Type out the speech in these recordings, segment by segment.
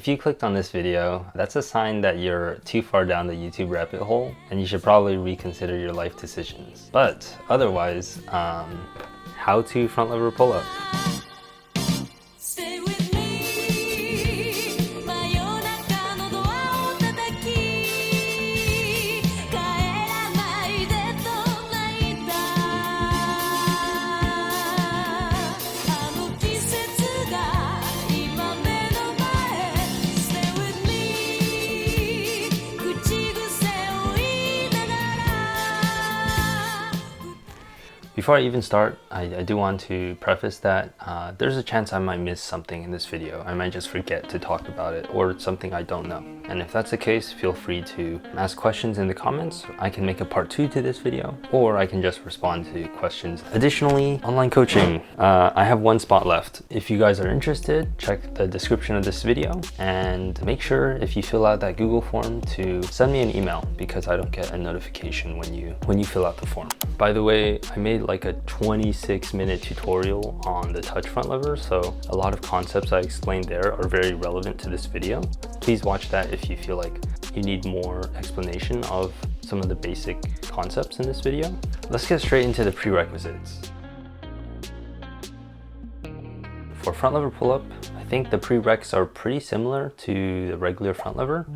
If you clicked on this video, that's a sign that you're too far down the YouTube rabbit hole and you should probably reconsider your life decisions. But otherwise, how to front lever pull up. Before I even start, I do want to preface that there's a chance I might miss something in this video. I might just forget to talk about it, or something I don't know. And if that's the case, feel free to ask questions in the comments. I can make a part 2 to this video, or I can just respond to questions. Additionally, online coaching. I have 1 spot left. If you guys are interested, check the description of this video and make sure if you fill out that Google form to send me an email, because I don't get a notification when you fill out the form. By the way, I made like a 26-minute tutorial on the touch front lever, so a lot of concepts I explained there are very relevant to this video. Please watch that if you feel like you need more explanation of some of the basic concepts in this video. Let's get straight into the prerequisites. For front lever pull-up, I think the prereqs are pretty similar to the regular front lever,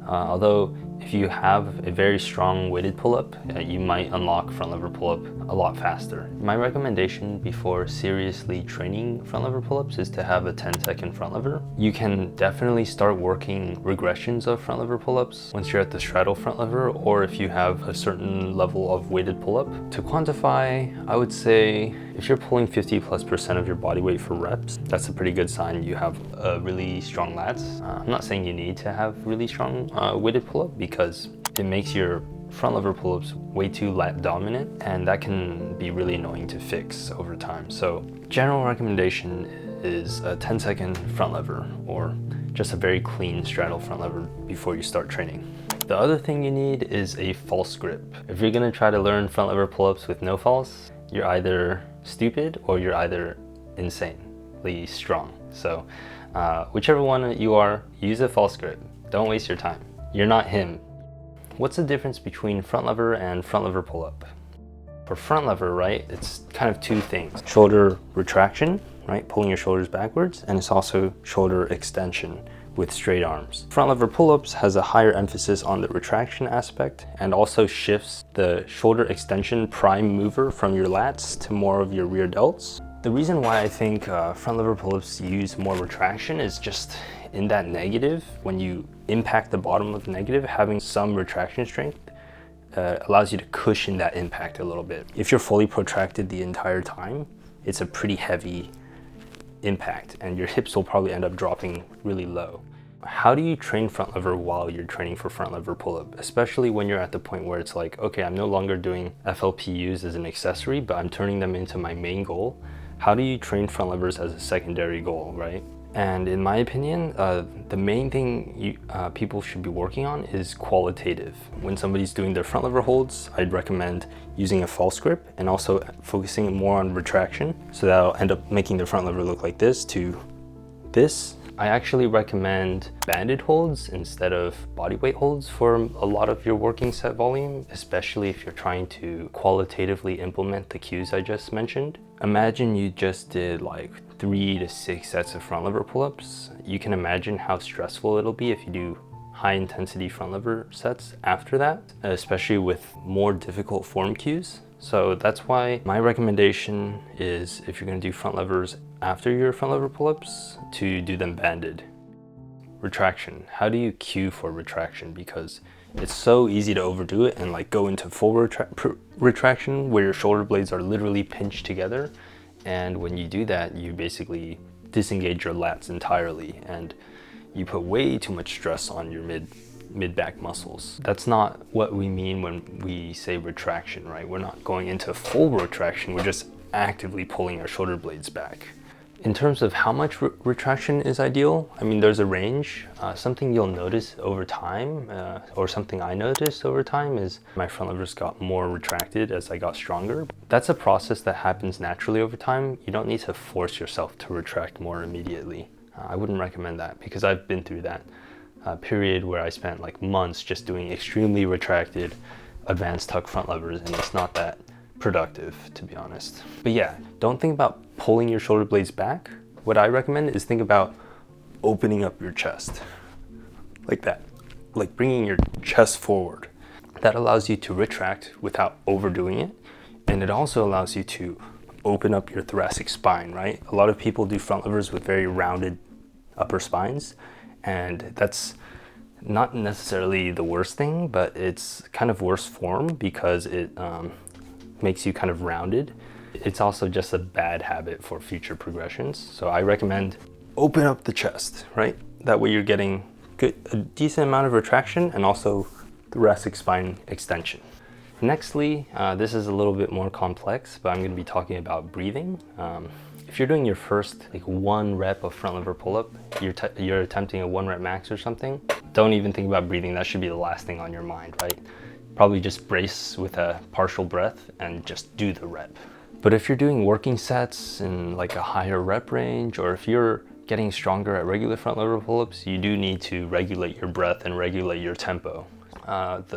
although if you have a very strong weighted pull-up, you might unlock front lever pull-up a lot faster. My recommendation before seriously training front lever pull-ups is to have a 10-second front lever. You can definitely start working regressions of front lever pull-ups once you're at the straddle front lever, or if you have a certain level of weighted pull-up. To quantify, I would say if you're pulling 50+% of your body weight for reps, that's a pretty good sign you have really strong lats. I'm not saying you need to have really strong weighted pull-up, because it makes your front lever pull-ups way too lat dominant, and that can be really annoying to fix over time. So general recommendation is a 10-second front lever, or just a very clean straddle front lever before you start training. The other thing you need is a false grip. If you're gonna try to learn front lever pull-ups with no false, you're either stupid or you're either insanely strong. So whichever one you are, use a false grip. Don't waste your time. You're not him. What's the difference between front lever and front lever pull-up? For front lever, right, it's kind of 2 things. Shoulder retraction, right, pulling your shoulders backwards, and it's also shoulder extension with straight arms. Front lever pull-ups has a higher emphasis on the retraction aspect, and also shifts the shoulder extension prime mover from your lats to more of your rear delts. The reason why I think front lever pull-ups use more retraction is just in that negative. When you impact the bottom of the negative, having some retraction strength allows you to cushion that impact a little bit. If you're fully protracted the entire time, it's a pretty heavy impact and your hips will probably end up dropping really low. How do you train front lever while you're training for front lever pull-up? Especially when you're at the point where it's like, okay, I'm no longer doing FLPUs as an accessory, but I'm turning them into my main goal. How do you train front levers as a secondary goal, right? And in my opinion, the main thing people should be working on is qualitative. When somebody's doing their front lever holds, I'd recommend using a false grip and also focusing more on retraction. So that'll end up making the front lever look like this to this. I actually recommend banded holds instead of bodyweight holds for a lot of your working set volume, especially if you're trying to qualitatively implement the cues I just mentioned. Imagine you just did like 3 to 6 sets of front lever pull-ups. You can imagine how stressful it'll be if you do high intensity front lever sets after that, especially with more difficult form cues. So that's why my recommendation is, if you're gonna do front levers after your front lever pull-ups, to do them banded. Retraction. How do you cue for retraction? Because it's so easy to overdo it and like go into full retraction where your shoulder blades are literally pinched together. And when you do that, you basically disengage your lats entirely and you put way too much stress on your mid-back muscles. That's not what we mean when we say retraction, right? We're not going into full retraction, we're just actively pulling our shoulder blades back. In terms of how much retraction is ideal, I mean, there's a range. Something you'll notice over time, or something I noticed over time, is my front levers got more retracted as I got stronger. That's a process that happens naturally over time. You don't need to force yourself to retract more immediately. I wouldn't recommend that, because I've been through that period where I spent like months just doing extremely retracted advanced tuck front levers, and it's not that productive, to be honest. But yeah, don't think about pulling your shoulder blades back. What I recommend is think about opening up your chest like that, like bringing your chest forward. That allows you to retract without overdoing it, and it also allows you to open up your thoracic spine, right? A lot of people do front levers with very rounded upper spines, and that's not necessarily the worst thing, but it's kind of worse form because it makes you kind of rounded. It's also just a bad habit for future progressions. So I recommend open up the chest, right? That way you're getting a decent amount of retraction and also thoracic spine extension. Nextly, this is a little bit more complex, but I'm going to be talking about breathing. If you're doing your first like 1 rep of front lever pull-up, you're attempting a 1 rep max or something, don't even think about breathing. That should be the last thing on your mind, right? Probably just brace with a partial breath and just do the rep. But if you're doing working sets in like a higher rep range, or if you're getting stronger at regular front lever pull-ups, you do need to regulate your breath and regulate your tempo.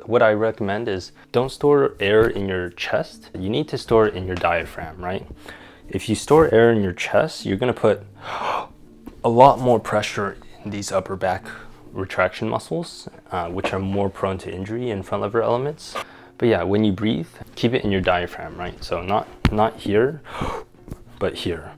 What I recommend is don't store air in your chest. You need to store it in your diaphragm, right? If you store air in your chest, you're gonna put a lot more pressure in these upper back retraction muscles, which are more prone to injury in front lever elements. But yeah, when you breathe, keep it in your diaphragm, right? So not here, but here.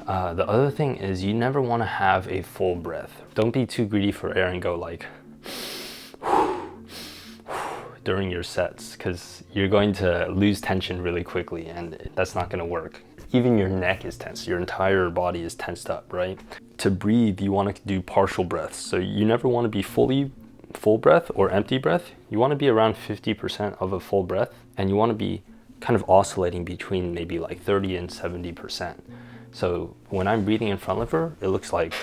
The other thing is you never wanna have a full breath. Don't be too greedy for air and go like during your sets, because you're going to lose tension really quickly, and that's not going to work. Even your neck is tense, your entire body is tensed up, right? To breathe, you want to do partial breaths. So you never want to be full breath or empty breath. You want to be around 50% of a full breath, and you want to be kind of oscillating between maybe like 30 and 70%. So when I'm breathing in front lever, it looks like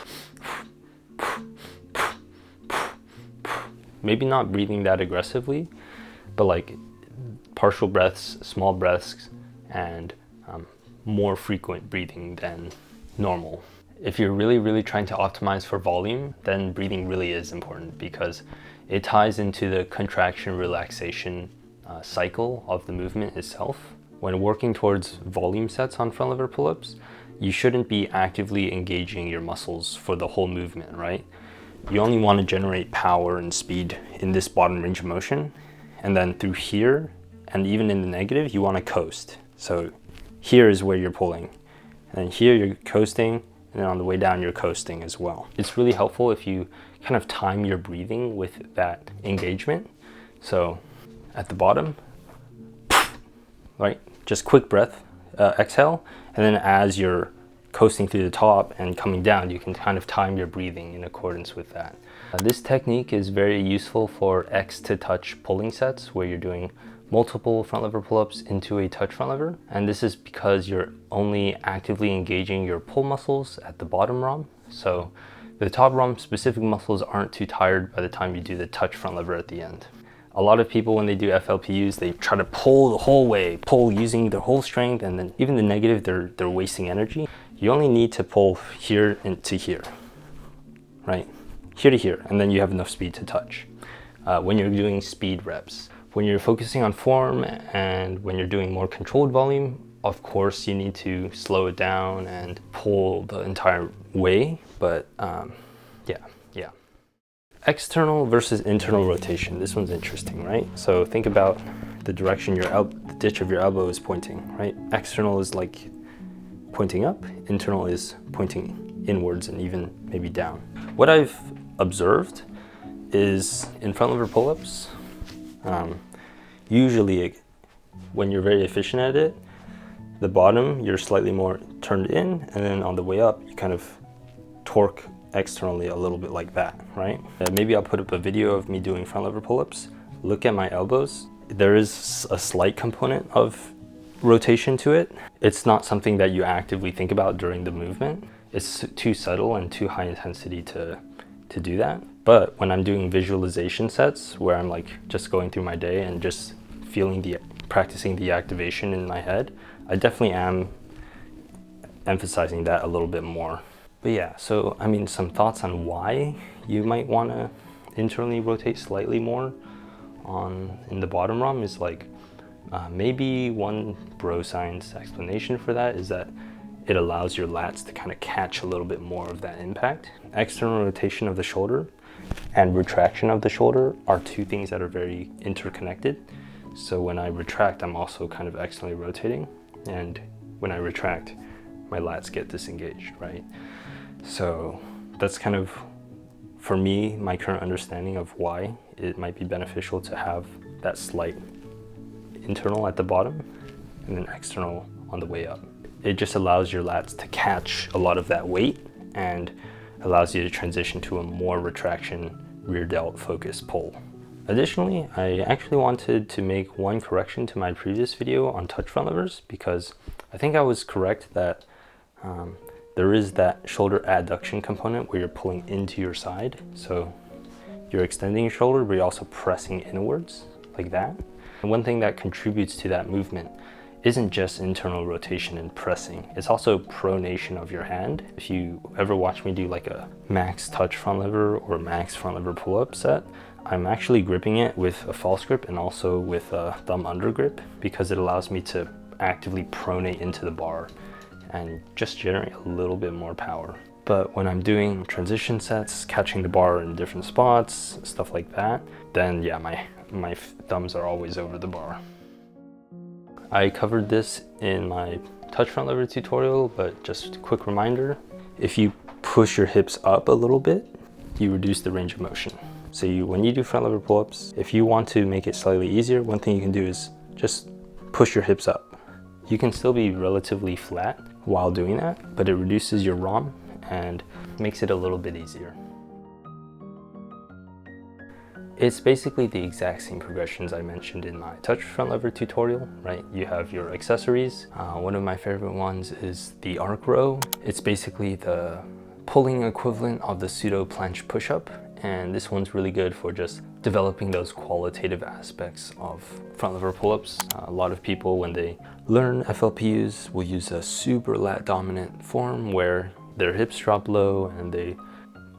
maybe not breathing that aggressively, but like partial breaths, small breaths, and more frequent breathing than normal. If you're really trying to optimize for volume, then breathing really is important, because it ties into the contraction relaxation cycle of the movement itself. When working towards volume sets on front lever pull-ups, you shouldn't be actively engaging your muscles for the whole movement, right? You only want to generate power and speed in this bottom range of motion, and then through here, and even in the negative, you want to coast. So here is where you're pulling, and here you're coasting, and then on the way down you're coasting as well. It's really helpful if you kind of time your breathing with that engagement. So at the bottom, right, just quick breath, exhale, and then as you're coasting through the top and coming down, you can kind of time your breathing in accordance with that. This technique is very useful for X to touch pulling sets, where you're doing multiple front lever pull-ups into a touch front lever. And this is because you're only actively engaging your pull muscles at the bottom ROM. So the top ROM specific muscles aren't too tired by the time you do the touch front lever at the end. A lot of people, when they do FLPUs, they try to pull the whole way, pull using their whole strength, and then even the negative, they're wasting energy. You only need to pull here into here, right? Here to here, and then you have enough speed to touch. When you're doing speed reps, when you're focusing on form, and when you're doing more controlled volume, of course you need to slow it down and pull the entire way. But yeah. External versus internal rotation. This one's interesting, right? So think about the direction the ditch of your elbow is pointing, right? External is like pointing up, internal is pointing inwards and even maybe down. What I've observed is in front lever pull-ups, usually when you're very efficient at it, the bottom you're slightly more turned in, and then on the way up you kind of torque externally a little bit like that, right? Maybe I'll put up a video of me doing front lever pull-ups. Look at my elbows. There is a slight component of rotation to it. It's not something that you actively think about during the movement. It's too subtle and too high intensity to do that. But when I'm doing visualization sets where I'm like just going through my day and just practicing the activation in my head, I definitely am emphasizing that a little bit more. But yeah, so I mean, some thoughts on why you might want to internally rotate slightly more in the bottom ROM is like, maybe one bro science explanation for that is that it allows your lats to kind of catch a little bit more of that impact. External rotation of the shoulder and retraction of the shoulder are two things that are very interconnected. So when I retract, I'm also kind of externally rotating, and when I retract, my lats get disengaged, right? So that's kind of, for me, my current understanding of why it might be beneficial to have that slight internal at the bottom and then external on the way up. It just allows your lats to catch a lot of that weight and allows you to transition to a more retraction rear delt focused pull. Additionally, I actually wanted to make one correction to my previous video on touch front levers, because I think I was correct that there is that shoulder adduction component where you're pulling into your side. So you're extending your shoulder, but you're also pressing inwards like that. And one thing that contributes to that movement isn't just internal rotation and pressing, it's also pronation of your hand. If you ever watch me do like a max touch front lever or max front lever pull-up set, I'm actually gripping it with a false grip and also with a thumb under grip, because it allows me to actively pronate into the bar and just generate a little bit more power. But when I'm doing transition sets, catching the bar in different spots, stuff like that, then yeah, my thumbs are always over the bar. I covered this in my touch front lever tutorial, but just a quick reminder, if you push your hips up a little bit, you reduce the range of motion. So when you do front lever pull-ups, if you want to make it slightly easier, one thing you can do is just push your hips up. You can still be relatively flat while doing that, but it reduces your ROM and makes it a little bit easier. It's basically the exact same progressions I mentioned in my touch front lever tutorial, right? You have your accessories. One of my favorite ones is the arc row. It's basically the pulling equivalent of the pseudo planche push-up, and this one's really good for just developing those qualitative aspects of front lever pull-ups. A lot of people, when they learn FLPUs, will use a super lat dominant form where their hips drop low and they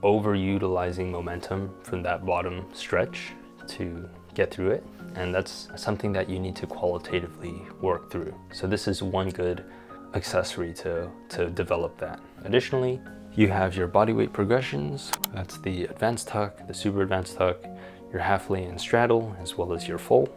overutilizing momentum from that bottom stretch to get through it, and that's something that you need to qualitatively work through. So this is one good accessory to develop that. Additionally, you have your bodyweight progressions. That's the advanced tuck, the super advanced tuck, your half lay and straddle, as well as your full.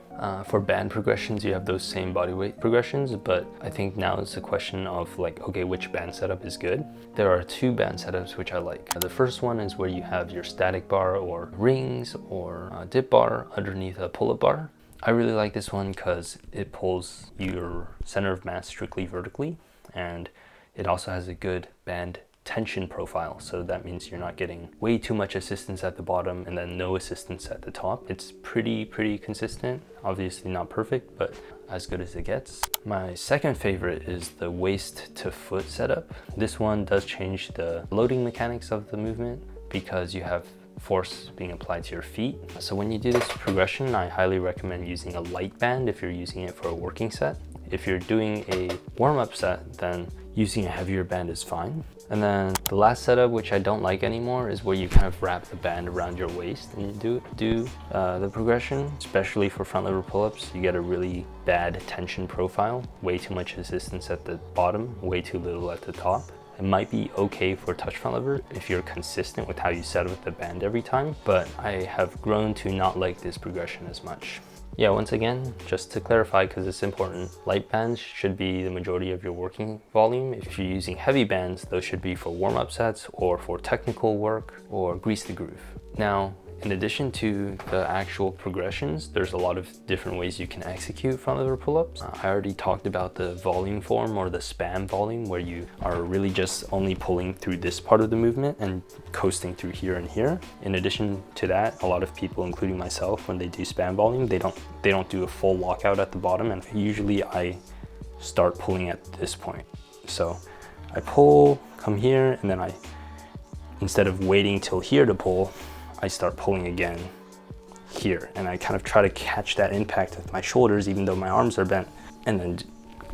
For band progressions, you have those same bodyweight progressions, but I think now it's a question of like, okay, which band setup is good? There are two band setups which I like. The first one is where you have your static bar or rings or dip bar underneath a pull-up bar. I really like this one because it pulls your center of mass strictly vertically, and it also has a good band tension profile. So that means you're not getting way too much assistance at the bottom and then no assistance at the top. It's pretty consistent. Obviously not perfect, but as good as it gets. My second favorite is the waist to foot setup. This one does change the loading mechanics of the movement because you have force being applied to your feet. So when you do this progression, I highly recommend using a light band if you're using it for a working set. If you're doing a warm-up set, then using a heavier band is fine. And then the last setup, which I don't like anymore, is where you kind of wrap the band around your waist and you do the progression. Especially for front lever pull-ups, you get a really bad tension profile. Way too much resistance at the bottom, way too little at the top. It might be okay for touch front lever if you're consistent with how you set up the band every time, but I have grown to not like this progression as much. Yeah, once again, just to clarify, because it's important, light bands should be the majority of your working volume. If you're using heavy bands, those should be for warm-up sets or for technical work or grease the groove. Now, in addition to the actual progressions, there's a lot of different ways you can execute front lever pull-ups. I already talked about the volume form or the spam volume, where you are really just only pulling through this part of the movement and coasting through here and here. In addition to that, a lot of people, including myself, when they do spam volume, they don't do a full lockout at the bottom, and usually I start pulling at this point. So I pull, come here, and then instead of waiting till here to pull, I start pulling again here, and I kind of try to catch that impact with my shoulders even though my arms are bent, and then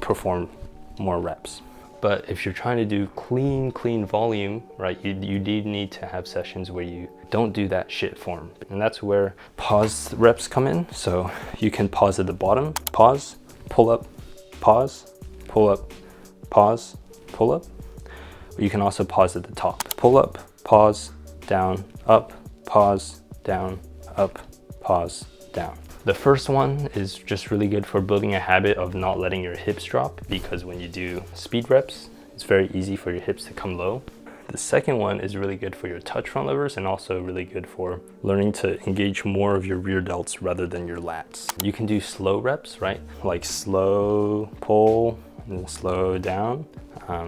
perform more reps. But if you're trying to do clean volume, right, you do need to have sessions where you don't do that shit form. And that's where pause reps come in. So you can pause at the bottom, pause, pull up, pause, pull up, pause, pull up. You can also pause at the top. Pull up, pause, down, up, pause, down, up, pause, down. The first one is just really good for building a habit of not letting your hips drop, because when you do speed reps, it's very easy for your hips to come low. The second one is really good for your touch front levers and also really good for learning to engage more of your rear delts rather than your lats. You can do slow reps, right? Like slow pull and slow down.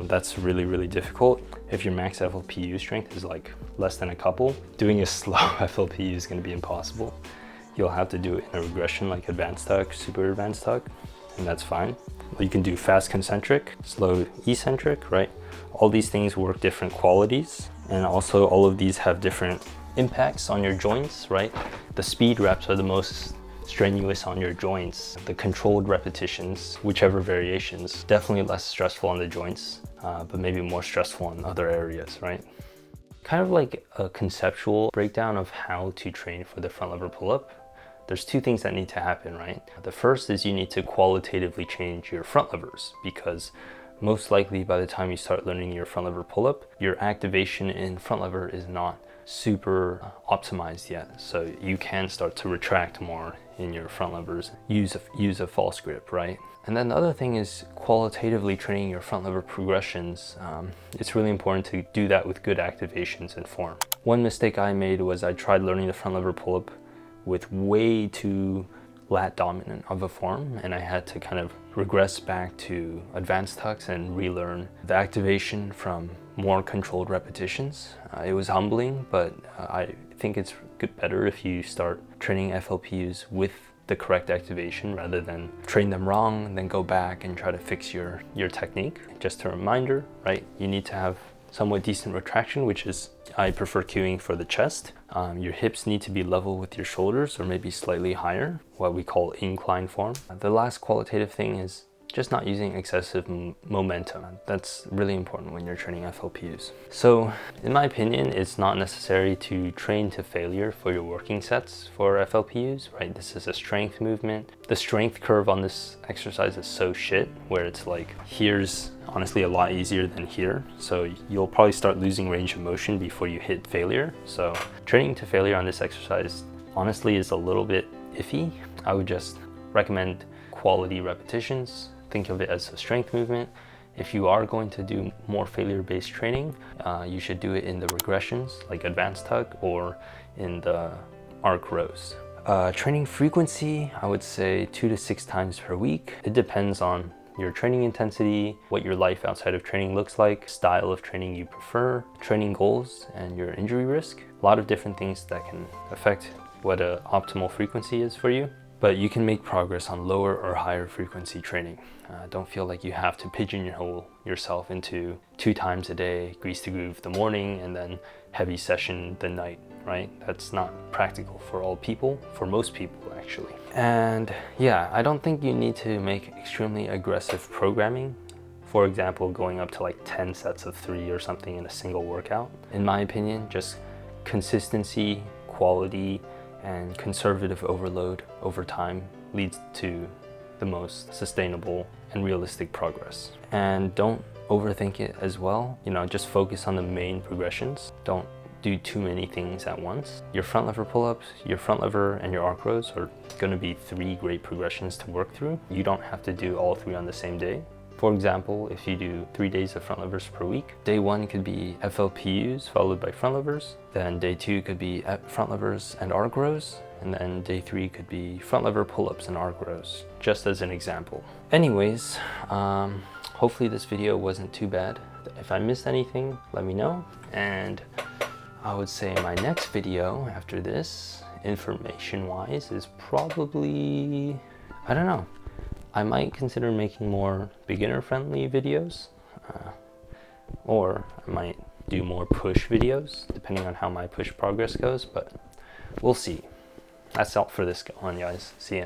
That's really difficult. If your max FLPU strength is like less than a couple, doing a slow FLPU is going to be impossible. You'll have to do it in a regression like advanced tuck, super advanced tuck, and that's fine. You can do fast concentric, slow eccentric, right? All these things work different qualities, and also all of these have different impacts on your joints, right? The speed reps are the most strenuous on your joints. The controlled repetitions, whichever variations, definitely less stressful on the joints, but maybe more stressful on other areas, right? Kind of like a conceptual breakdown of how to train for the front lever pull-up. There's two things that need to happen, right? The first is you need to qualitatively change your front levers, because most likely by the time you start learning your front lever pull-up, your activation in front lever is not super optimized yet. So you can start to retract more in your front levers, use a false grip, right? And then the other thing is qualitatively training your front lever progressions. It's really important to do that with good activations and form. One mistake I made was I tried learning the front lever pull-up with way too lat dominant of a form, and I had to kind of regress back to advanced tucks and relearn the activation from more controlled repetitions. It was humbling, but I think it's better if you start training FLPUs with the correct activation rather than train them wrong and then go back and try to fix your technique. Just a reminder, right? You need to have somewhat decent retraction, which is, I prefer cueing for the chest. Your hips need to be level with your shoulders or maybe slightly higher, what we call incline form. The last qualitative thing is just not using excessive momentum. That's really important when you're training FLPUs. So in my opinion, it's not necessary to train to failure for your working sets for FLPUs, right? This is a strength movement. The strength curve on this exercise is so shit, where it's like, here's honestly a lot easier than here. So you'll probably start losing range of motion before you hit failure. So training to failure on this exercise honestly is a little bit iffy. I would just recommend quality repetitions. Think of it as a strength movement. If you are going to do more failure-based training, you should do it in the regressions like advanced tuck or in the arc rows. Training frequency, I would say 2 to 6 times per week. It depends on your training intensity, what your life outside of training looks like, style of training you prefer, training goals, and your injury risk. A lot of different things that can affect what an optimal frequency is for you. But you can make progress on lower or higher frequency training. Don't feel like you have to pigeonhole yourself into 2 times a day, grease to groove the morning, and then heavy session the night, right? That's not practical for all people, for most people actually. And yeah, I don't think you need to make extremely aggressive programming. For example, going up to like 10 sets of 3 or something in a single workout. In my opinion, just consistency, quality, and conservative overload over time leads to the most sustainable and realistic progress. And don't overthink it as well. You know, just focus on the main progressions. Don't do too many things at once. Your front lever pull-ups, your front lever, and your arc rows are going to be 3 great progressions to work through. You don't have to do all 3 on the same day. For example, if you do 3 days of front levers per week, day 1 could be FLPUs followed by front levers. Then day 2 could be front levers and arc rows. And then day 3 could be front lever pull-ups and arc rows, just as an example. Anyways, hopefully this video wasn't too bad. If I missed anything, let me know. And I would say my next video after this, information-wise, is probably, I don't know. I might consider making more beginner-friendly videos, or I might do more push videos, depending on how my push progress goes, but we'll see. That's all for this one, guys. See ya.